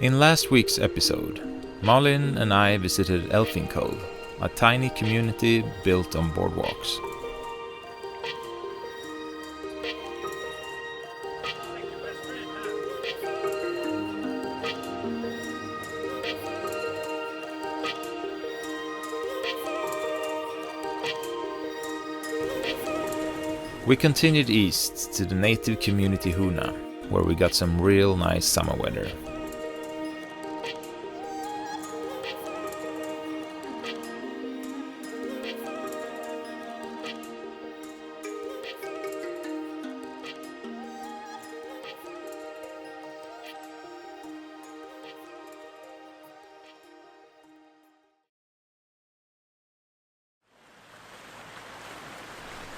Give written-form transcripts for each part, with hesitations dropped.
In last week's episode, Malin and I visited Elfin Cove, a tiny community built on boardwalks. We continued east to the native community Huna, where we got some real nice summer weather.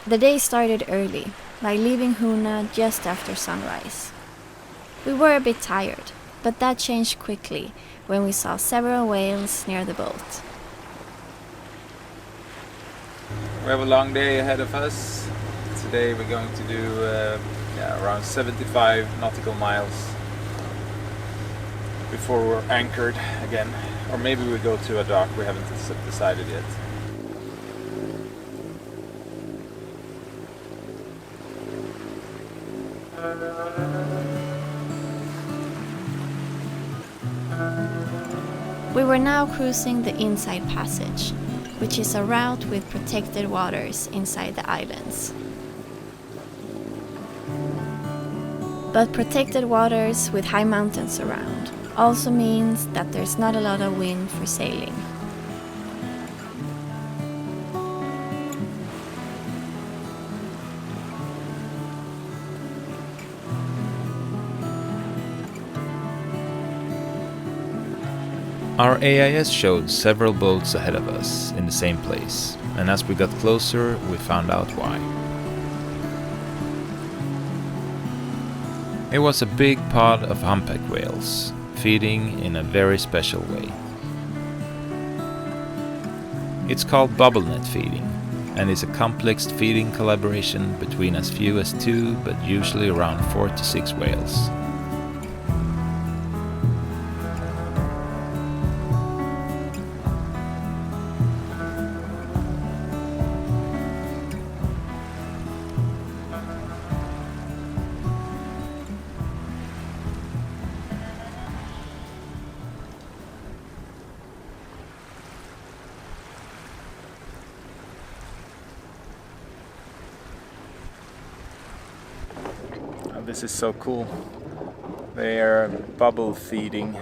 The day started early, by leaving Huna just after sunrise. We were a bit tired, but that changed quickly when we saw several whales near the boat. We have a long day ahead of us. Today we're going to do around 75 nautical miles before we're anchored again. Or maybe we go to a dock, we haven't decided yet. We were now cruising the Inside Passage, which is a route with protected waters inside the islands. But protected waters with high mountains around also means that there's not a lot of wind for sailing. Our AIS showed several boats ahead of us in the same place, and as we got closer, we found out why. It was a big pod of humpback whales, feeding in a very special way. It's called bubble net feeding, and is a complex feeding collaboration between as few as 2, but usually around 4 to 6 whales. This is so cool. They are bubble feeding,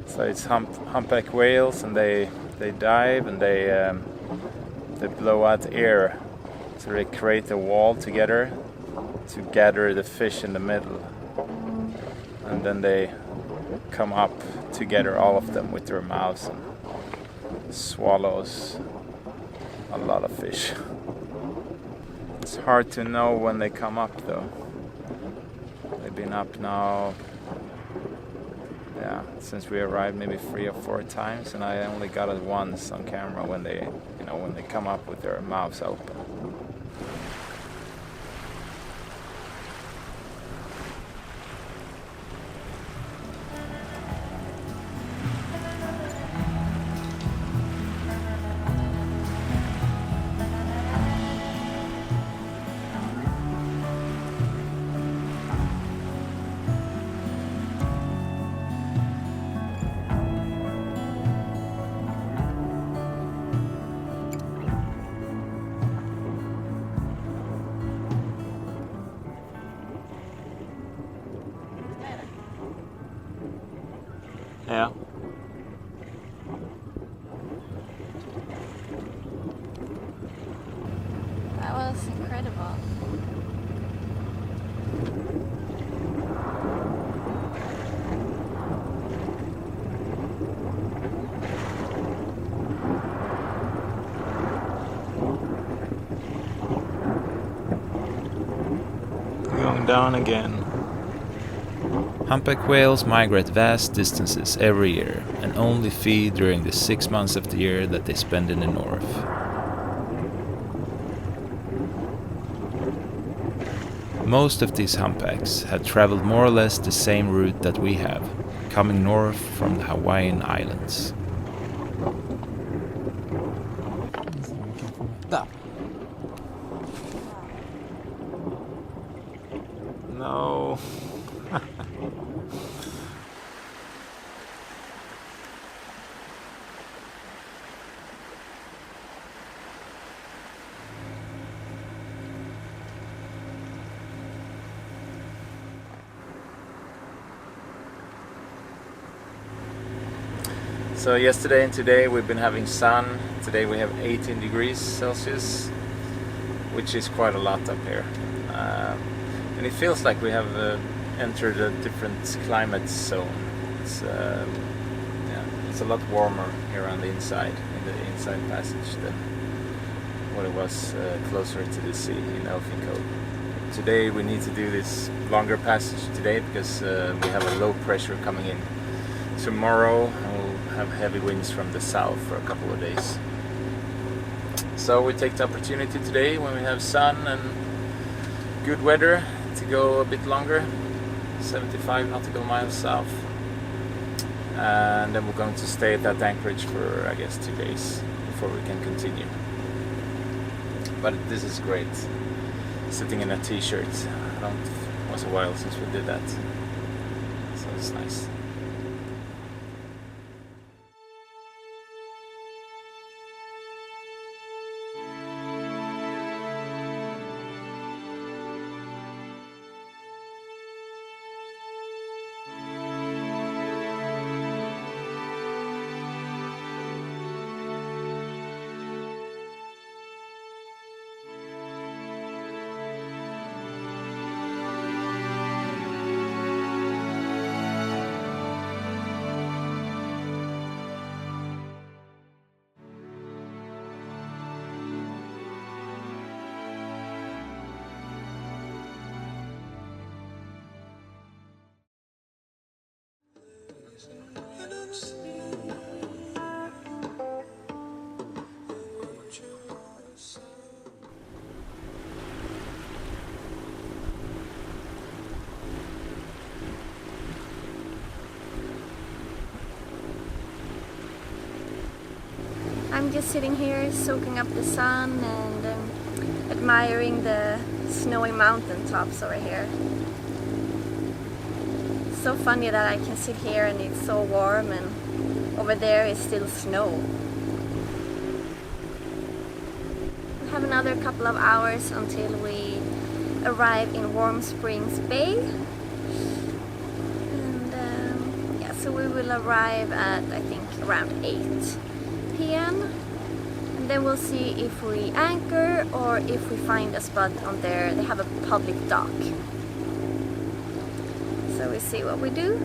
so it's humpback whales, and they dive and they blow out air, so they create a wall together to gather the fish in the middle, and then they come up together, all of them, with their mouths, and swallows a lot of fish. It's hard to know when they come up though. They've been up now, since we arrived, maybe 3 or 4 times, and I only got it once on camera when they come up with their mouths open. Yeah. That was incredible. Going down again. Humpback whales migrate vast distances every year and only feed during the 6 months of the year that they spend in the north. Most of these humpbacks had traveled more or less the same route that we have, coming north from the Hawaiian Islands. No. So yesterday and today we've been having sun. Today we have 18 degrees Celsius, which is quite a lot up here. And it feels like we have entered a different climate zone. It's a lot warmer here on the inside, in the inside passage, than what it was closer to the sea in Elfin Cove. Today we need to do this longer passage today because we have a low pressure coming in. Tomorrow we'll have heavy winds from the south for a couple of days. So we take the opportunity today when we have sun and good weather to go a bit longer, 75 nautical miles south. And then we're going to stay at that anchorage for, I guess, 2 days before we can continue. But this is great. Sitting in a t-shirt. It was a while since we did that. So it's nice. I'm just sitting here soaking up the sun and admiring the snowy mountain tops over here. It's so funny that I can sit here and it's so warm and over there is still snow. We have another couple of hours until we arrive in Warm Springs Bay. And yeah, so we will arrive at, I think, around 8 p.m. and then we'll see if we anchor or if we find a spot on there. They have a public dock, so we see what we do.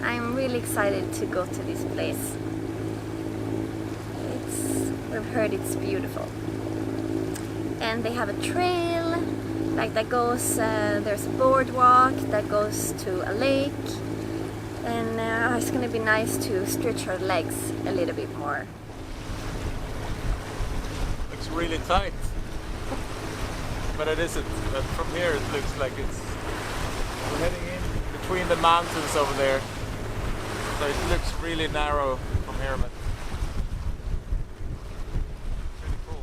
I'm really excited to go to this place. We've heard it's beautiful, and they have a trail like that goes. There's a boardwalk that goes to a lake. And it's going to be nice to stretch our legs a little bit more. Looks really tight. But it isn't. But from here it looks like we're heading in between the mountains over there. So it looks really narrow from here, but pretty cool.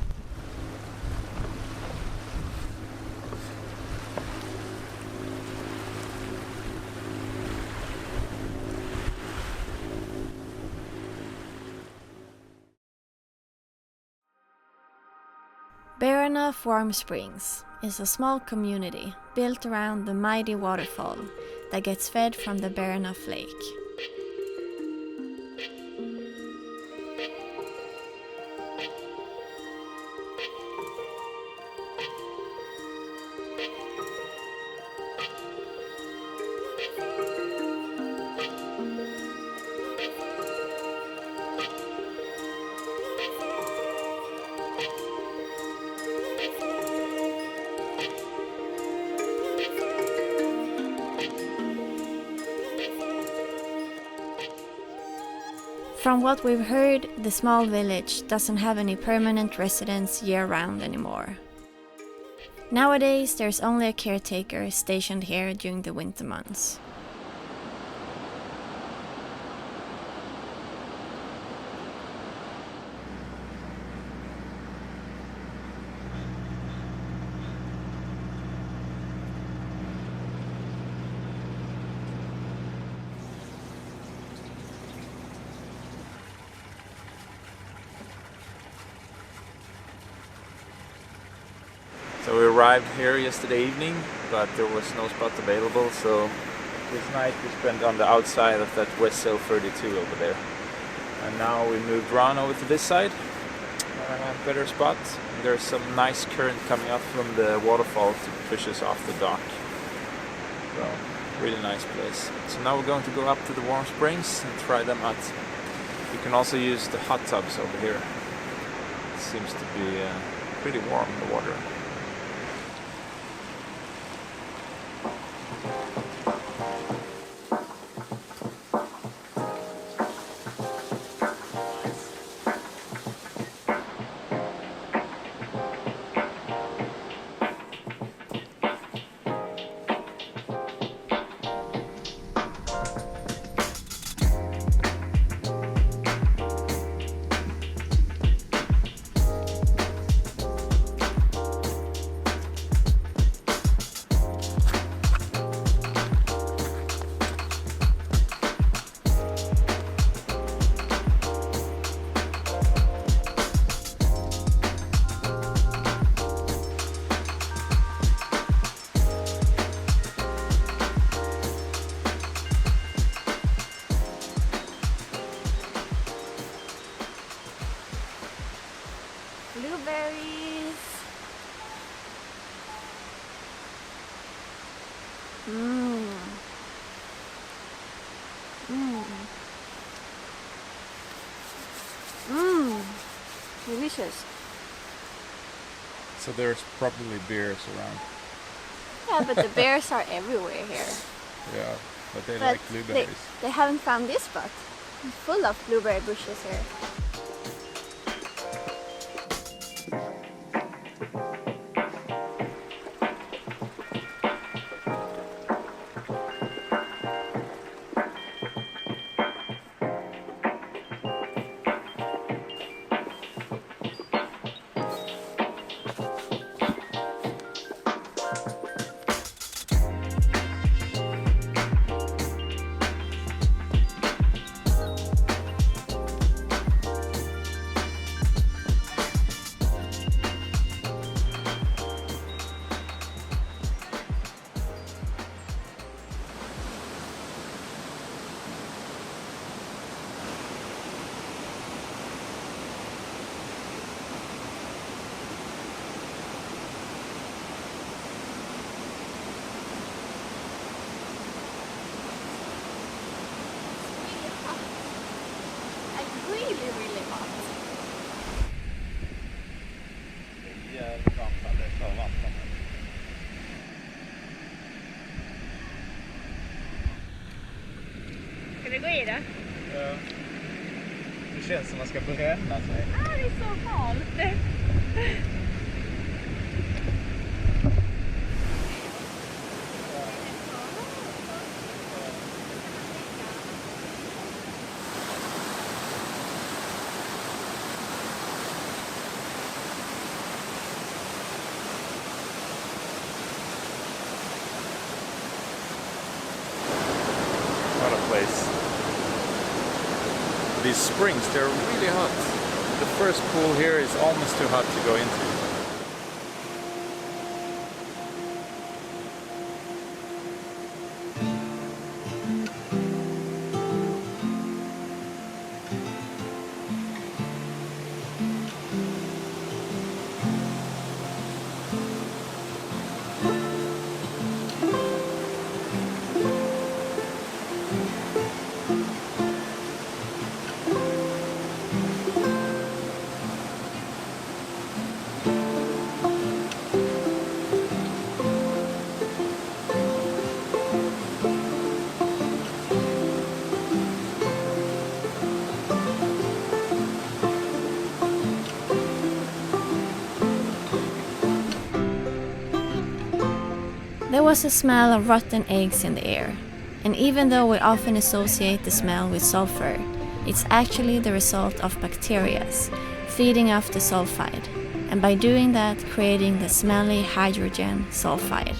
Baranof Warm Springs is a small community built around the mighty waterfall that gets fed from the Baranof Lake. From what we've heard, the small village doesn't have any permanent residents year-round anymore. Nowadays, there's only a caretaker stationed here during the winter months. arrived here yesterday evening, but there was no spot available, so this night we spent on the outside of that West Sail 32 over there. And now we moved around over to this side, better spot. There's some nice current coming up from the waterfall to push us off the dock. So, really nice place. So now we're going to go up to the warm springs and try them out. You can also use the hot tubs over here. It seems to be pretty warm, the water. Blueberries. Delicious. So there's probably bears around. Yeah, but the bears are everywhere here. Yeah, but they like blueberries. They haven't found this spot. It's full of blueberry bushes here. Really hot. Jävligt varmt här, det är för varmt här. Ska du gå i det? Ja. Det känns som man ska bränna sig. Det är så halt. What a place. These springs, they're really hot. The first pool here is almost too hot to go into. There was a smell of rotten eggs in the air, and even though we often associate the smell with sulfur, it's actually the result of bacteria feeding off the sulfide, and by doing that creating the smelly hydrogen sulfide.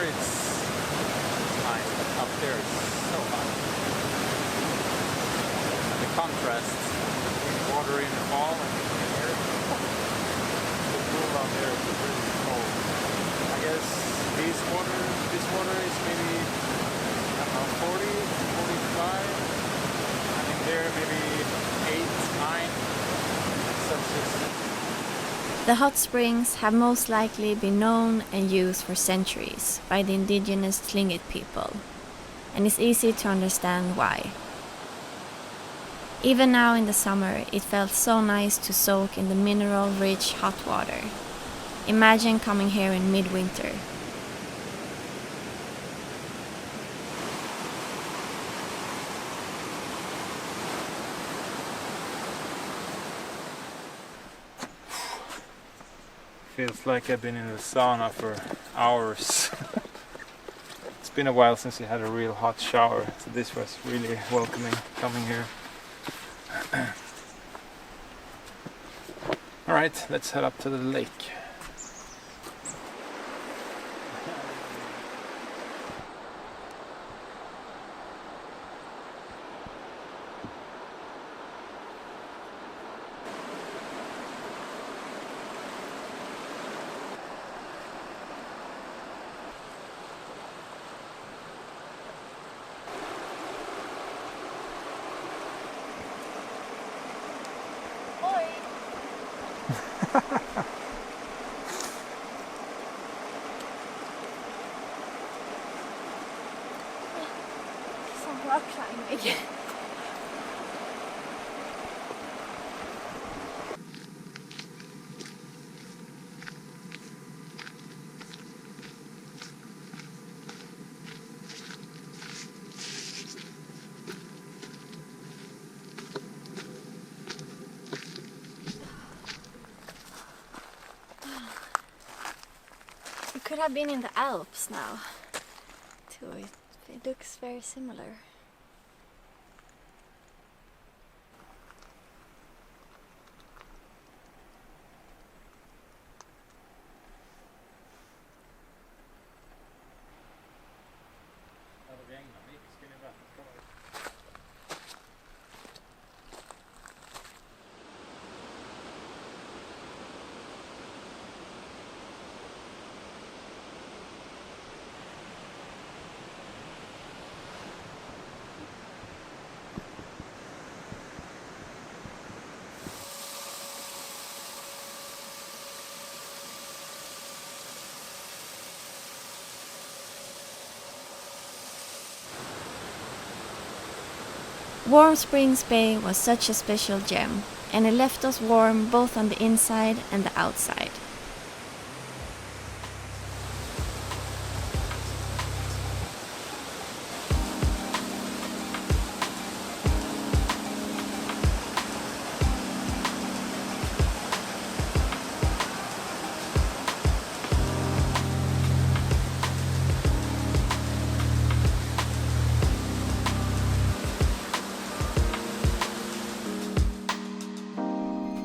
it's nice, but up there it's so hot. And the contrast between water in the fall and in here, the pool down there is really cold. I guess this water is maybe, I don't know, 40, 45, and in there maybe 8, 9 Celsius. The hot springs have most likely been known and used for centuries by the indigenous Tlingit people, and it's easy to understand why. Even now in the summer, it felt so nice to soak in the mineral-rich hot water. Imagine coming here in midwinter. Feels like I've been in the sauna for hours. It's been a while since I had a real hot shower, so this was really welcoming coming here. Alright, let's head up to the lake. Some rock climbing. We could have been in the Alps now, too. It looks very similar. Warm Springs Bay was such a special gem, and it left us warm both on the inside and the outside.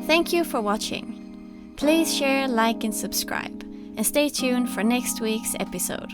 Thank you for watching. Please share, like and subscribe, and stay tuned for next week's episode.